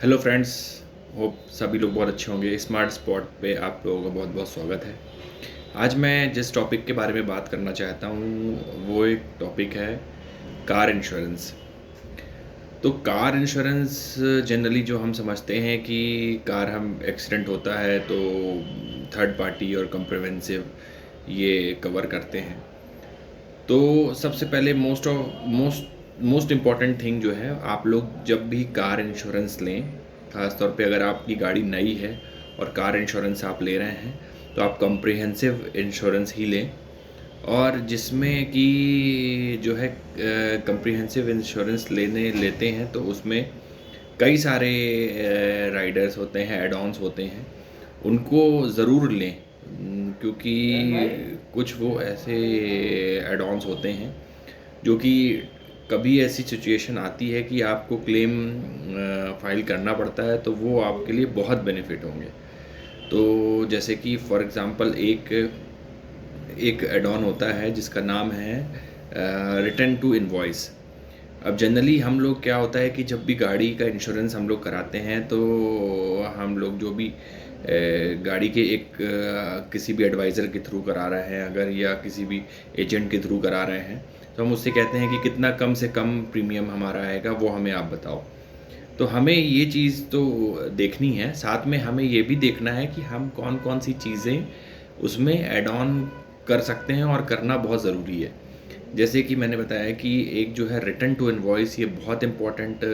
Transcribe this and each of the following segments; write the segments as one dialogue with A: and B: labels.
A: Hello friends. Hope सभी लोग बहुत अच्छे होंगे। स्मार्ट स्पॉट पे आप लोगों का बहुत बहुत स्वागत है। आज मैं जिस टॉपिक के बारे में बात करना चाहता हूँ वो एक टॉपिक है कार इंश्योरेंस। तो कार इंश्योरेंस जनरली जो हम समझते हैं कि कार हम एक्सीडेंट होता है तो थर्ड पार्टी और कम्प्रिहेंसिव ये कवर करते हैं। तो सबसे पहले मोस्ट इम्पॉर्टेंट थिंग जो है, आप लोग जब भी कार इंश्योरेंस लें, ख़ास तौर पे अगर आपकी गाड़ी नई है और कार इंश्योरेंस आप ले रहे हैं, तो आप कम्प्रिहेंसिव इंश्योरेंस ही लें। और जिसमें कि जो है कम्प्रिहेंसिव इंश्योरेंस लेते हैं तो उसमें कई सारे राइडर्स होते हैं, एड ऑन्स होते हैं, उनको ज़रूर लें। क्योंकि कुछ वो ऐसे एड ऑन्स होते हैं जो कि कभी ऐसी सिचुएशन आती है कि आपको क्लेम फाइल करना पड़ता है, तो वो आपके लिए बहुत बेनिफिट होंगे। तो जैसे कि फॉर एग्ज़ाम्पल एक एक एड ऑन होता है जिसका नाम है रिटर्न टू इनवॉइस। अब जनरली हम लोग क्या होता है कि जब भी गाड़ी का इंश्योरेंस हम लोग कराते हैं तो हम लोग जो भी गाड़ी के एक किसी भी एडवाइज़र के थ्रू करा रहे हैं अगर, या किसी भी एजेंट के थ्रू करा रहे हैं, तो हम उससे कहते हैं कि कितना कम से कम प्रीमियम हमारा आएगा, वो हमें आप बताओ। तो हमें ये चीज़ तो देखनी है, साथ में हमें ये भी देखना है कि हम कौन कौन सी चीज़ें उसमें ऐड ऑन कर सकते हैं, और करना बहुत ज़रूरी है। जैसे कि मैंने बताया कि एक जो है रिटर्न टू इनवॉइस, ये बहुत इम्पोर्टेंट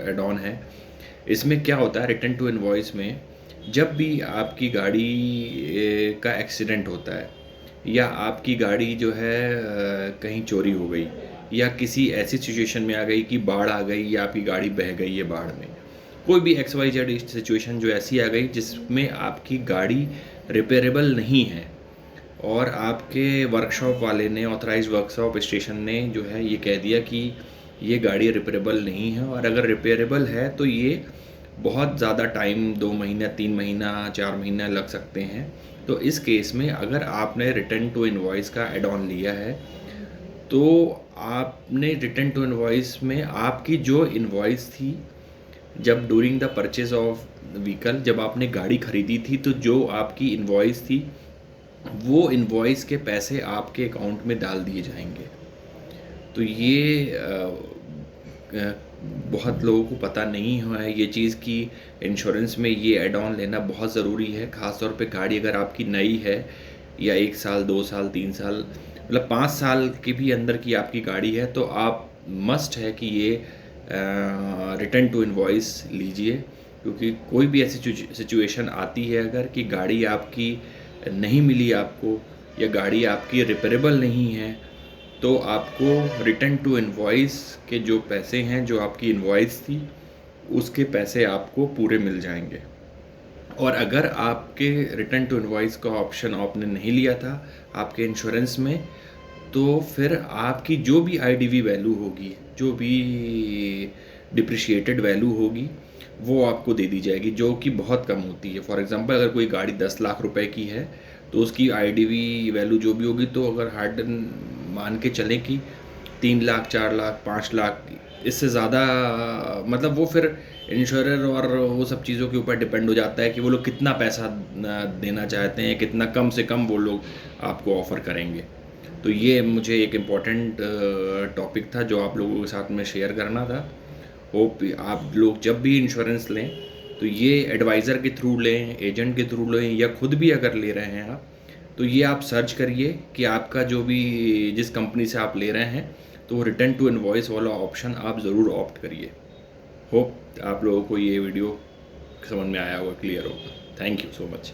A: ऐड ऑन है। इसमें क्या होता है रिटर्न टू इनवॉइस में, जब भी आपकी गाड़ी का एक्सीडेंट होता है, या आपकी गाड़ी जो है कहीं चोरी हो गई, या किसी ऐसी सिचुएशन में आ गई कि बाढ़ आ गई, या आपकी गाड़ी बह गई है बाढ़ में, कोई भी एक्स वाई जेड सिचुएशन जो ऐसी आ गई जिसमें आपकी गाड़ी रिपेयरेबल नहीं है, और आपके वर्कशॉप वाले ने, ऑथराइज वर्कशॉप स्टेशन ने जो है ये कह दिया कि ये गाड़ी रिपेयरेबल नहीं है, और अगर रिपेयरेबल है तो ये बहुत ज़्यादा टाइम, 2 महीना, 3 महीना, 4 महीना लग सकते हैं। तो इस केस में अगर आपने रिटर्न टू इनवॉइस का एड ऑन लिया है, तो आपने रिटर्न टू इनवॉइस में आपकी जो इनवॉइस थी, जब during the purchase of vehicle, जब आपने गाड़ी खरीदी थी, तो जो आपकी इनवॉइस थी वो इनवॉइस के पैसे आपके अकाउंट में डाल दिए जाएंगे। तो ये बहुत लोगों को पता नहीं हुआ है ये चीज़ कि इंश्योरेंस में ये एड ऑन लेना बहुत ज़रूरी है। ख़ास तौर पे गाड़ी अगर आपकी नई है, या 1 साल, 2 साल, 3 साल, मतलब 5 साल के भी अंदर की आपकी गाड़ी है, तो आप मस्ट है कि ये रिटर्न टू इनवॉइस लीजिए। क्योंकि कोई भी ऐसी सिचुएशन आती है अगर, कि गाड़ी आपकी नहीं मिली आपको, या गाड़ी आपकी रिपेरेबल नहीं है, तो आपको रिटर्न टू इनवॉइस के जो पैसे हैं, जो आपकी इनवॉइस थी उसके पैसे आपको पूरे मिल जाएंगे। और अगर आपके रिटर्न टू इनवॉइस का ऑप्शन आपने नहीं लिया था आपके इंश्योरेंस में, तो फिर आपकी जो भी आईडीवी वैल्यू होगी, जो भी डिप्रिशिएटेड वैल्यू होगी, वो आपको दे दी जाएगी, जो कि बहुत कम होती है। फॉर एग्जांपल अगर कोई गाड़ी 10 लाख रुपए की है, तो उसकी आईडीवी वैल्यू जो भी होगी, तो अगर हार्ड मान के चलें कि 3 लाख, 4 लाख, 5 लाख, इससे ज़्यादा, मतलब वो फिर इंश्योरर और वो सब चीज़ों के ऊपर डिपेंड हो जाता है कि वो लोग कितना पैसा देना चाहते हैं, कितना कम से कम वो लोग आपको ऑफ़र करेंगे। तो ये मुझे एक इम्पॉर्टेंट टॉपिक था जो आप लोगों के साथ में शेयर करना था। होप आप लोग जब भी इंश्योरेंस लें तो ये एडवाइज़र के थ्रू लें, एजेंट के थ्रू लें, या खुद भी अगर ले रहे हैं आप, तो ये आप सर्च करिए कि आपका जो भी, जिस कंपनी से आप ले रहे हैं, तो रिटर्न टू इनवॉइस वाला ऑप्शन आप ज़रूर ऑप्ट करिए। होप आप लोगों को ये वीडियो समझ में आया होगा, क्लियर होगा। Thank you so much.